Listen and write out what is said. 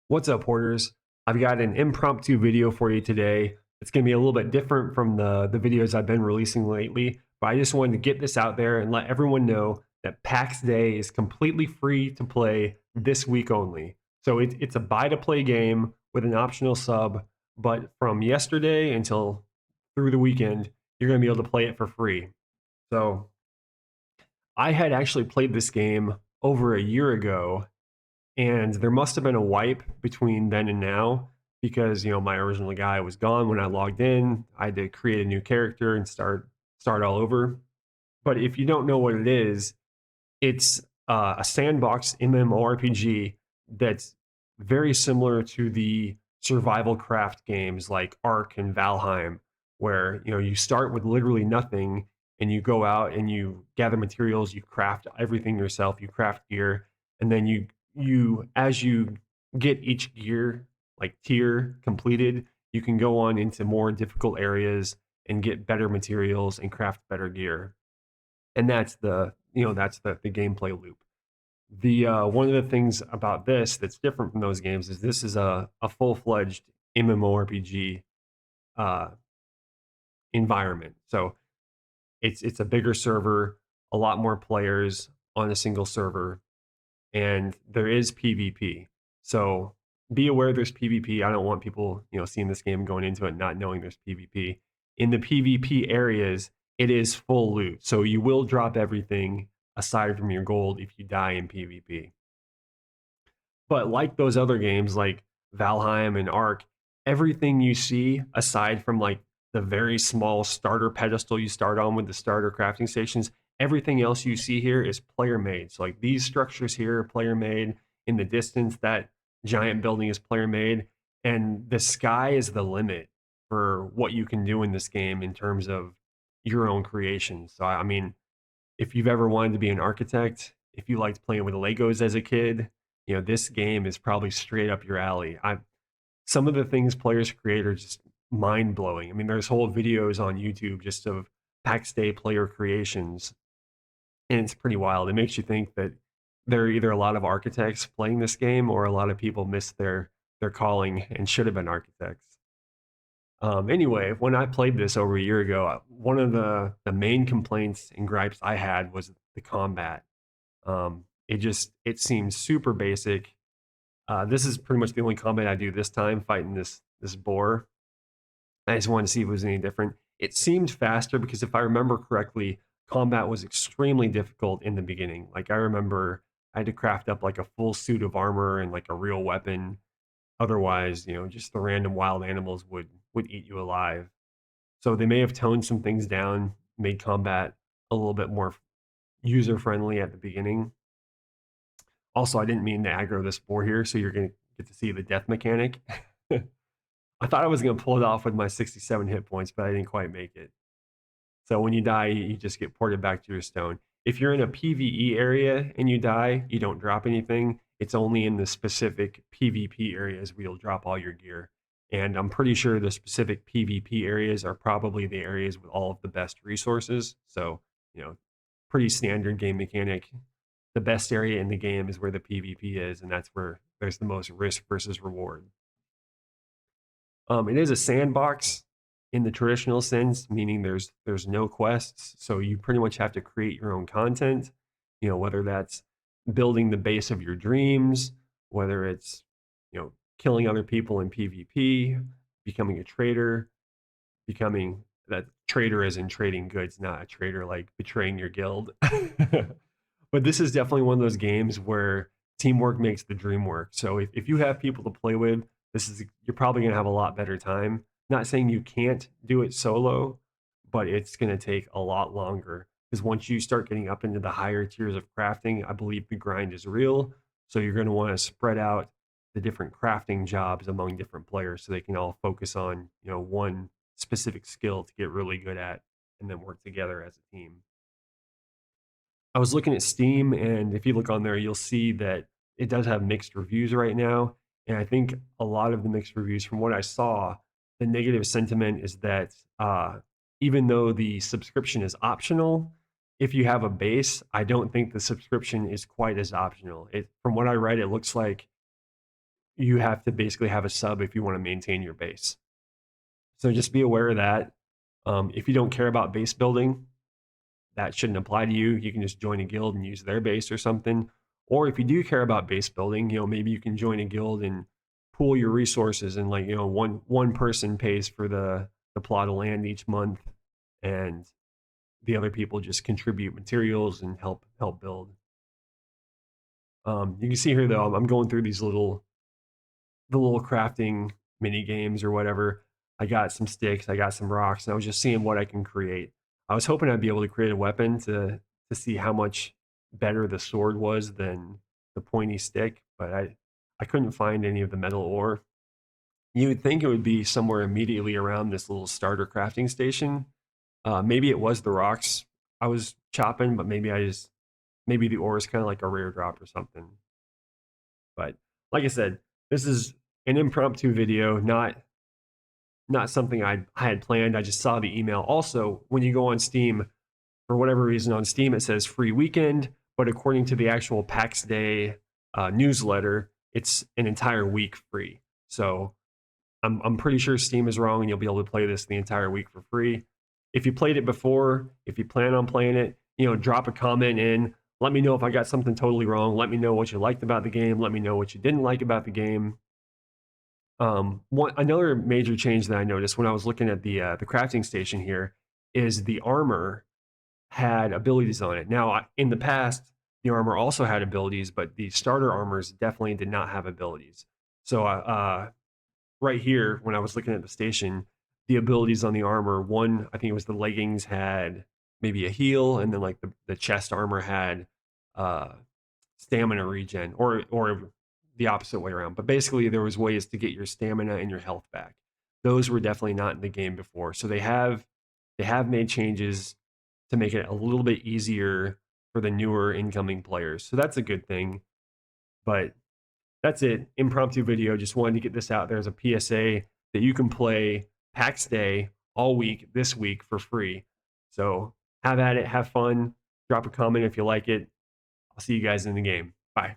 What's up, hoarders? I've got an impromptu video for you today. It's going to be a little bit different from the videos I've been releasing lately, but I just wanted to get this out there and let everyone know that Pax Day is completely free to play this week only. So it's a buy to play game with an optional sub, but from yesterday until through the weekend, you're going to be able to play it for free. So I had actually played this game over a year ago, and there must have been a wipe between then and now because my original guy was gone when I logged in. I had to create a new character and start all over. But if you don't know what it is, it's a sandbox MMORPG that's very similar to the survival craft games like Ark and Valheim, where you start with literally nothing and you go out and you gather materials, you craft everything yourself, you craft gear, and then you as you get each gear like tier completed, you can go on into more difficult areas and get better materials and craft better gear. And that's the gameplay loop. The one of the things about this that's different from those games is this is a full-fledged MMORPG uh, environment. So it's a bigger server, a lot more players on a single server, and there is PvP. So be aware there's PvP. I don't want people, seeing this game going into it not knowing there's PvP. In the PvP areas, it is full loot. So you will drop everything aside from your gold if you die in PvP. But like those other games like Valheim and Ark, everything you see aside from like the very small starter pedestal you start on with the starter crafting stations, everything else you see here is player made. So like these structures here are player made. In the distance, that giant building is player made. And the sky is the limit for what you can do in this game in terms of your own creations. So I mean, if you've ever wanted to be an architect, if you liked playing with Legos as a kid, this game is probably straight up your alley. I Some of the things players create are just mind blowing. I mean, there's whole videos on YouTube just of Pax Day player creations, and it's pretty wild. It makes you think that there are either a lot of architects playing this game or a lot of people missed their calling and should have been architects. Anyway, when I played this over a year ago, one of the main complaints and gripes I had was the combat. It seems super basic. This is pretty much the only combat I do this time, fighting this boar. I just wanted to see if it was any different. It seemed faster because if I remember correctly, combat was extremely difficult in the beginning. Like I remember I had to craft up like a full suit of armor and like a real weapon. Otherwise, just the random wild animals would eat you alive. So they may have toned some things down, made combat a little bit more user friendly at the beginning. Also, I didn't mean to aggro this boar here, so you're going to get to see the death mechanic. I thought I was going to pull it off with my 67 hit points, but I didn't quite make it. So when you die, you just get ported back to your stone. If you're in a PvE area and you die, you don't drop anything. It's only in the specific PvP areas where you'll drop all your gear. And I'm pretty sure the specific PvP areas are probably the areas with all of the best resources. So, pretty standard game mechanic. The best area in the game is where the PvP is, and that's where there's the most risk versus reward. It is a sandbox in the traditional sense, meaning there's no quests, so you pretty much have to create your own content. Whether that's building the base of your dreams, whether it's killing other people in PvP, becoming a trader, becoming that trader as in trading goods, not a trader like betraying your guild. But this is definitely one of those games where teamwork makes the dream work. So if you have people to play with, you're probably going to have a lot better time. Not saying you can't do it solo, but it's going to take a lot longer because once you start getting up into the higher tiers of crafting, I believe the grind is real. So you're going to want to spread out the different crafting jobs among different players so they can all focus on one specific skill to get really good at and then work together as a team. I was looking at Steam, and if you look on there, you'll see that it does have mixed reviews right now. And I think a lot of the mixed reviews, from what I saw, the negative sentiment is that even though the subscription is optional, if you have a base, I don't think the subscription is quite as optional. From what I read, it looks like you have to basically have a sub if you want to maintain your base. So just be aware of that. If you don't care about base building, that shouldn't apply to you. You can just join a guild and use their base or something. Or if you do care about base building, maybe you can join a guild and pool your resources, and like, one person pays for the plot of land each month, and the other people just contribute materials and help build. You can see here though, I'm going through the little crafting mini games or whatever. I got some sticks, I got some rocks, and I was just seeing what I can create. I was hoping I'd be able to create a weapon to see how much better the sword was than the pointy stick, but I couldn't find any of the metal ore. You would think it would be somewhere immediately around this little starter crafting station. Maybe it was the rocks I was chopping, but maybe the ore is kind of like a rare drop or something. But like I said, this is an impromptu video, not something I had planned. I just saw the email. Also, when you go on Steam, for whatever reason on Steam, it says free weekend, but according to the actual Pax Day newsletter, it's an entire week free. So I'm pretty sure Steam is wrong, and you'll be able to play this the entire week for free. If you played it before, if you plan on playing it, drop a comment in. Let me know if I got something totally wrong. Let me know what you liked about the game. Let me know what you didn't like about the game. Another major change that I noticed when I was looking at the crafting station here is the armor had abilities on it. Now, in the past, the armor also had abilities, but the starter armors definitely did not have abilities. So, right here, when I was looking at the station, the abilities on the armor, one, I think it was the leggings had maybe a heal, and then like the chest armor had uh, stamina regen, or the opposite way around. But basically, there was ways to get your stamina and your health back. Those were definitely not in the game before. So they have made changes to make it a little bit easier for the newer incoming players. So that's a good thing. But that's it. Impromptu video. Just wanted to get this out there as a PSA that you can play Pax Day all week this week for free. So have at it, have fun, drop a comment if you like it. I'll see you guys in the game. Bye.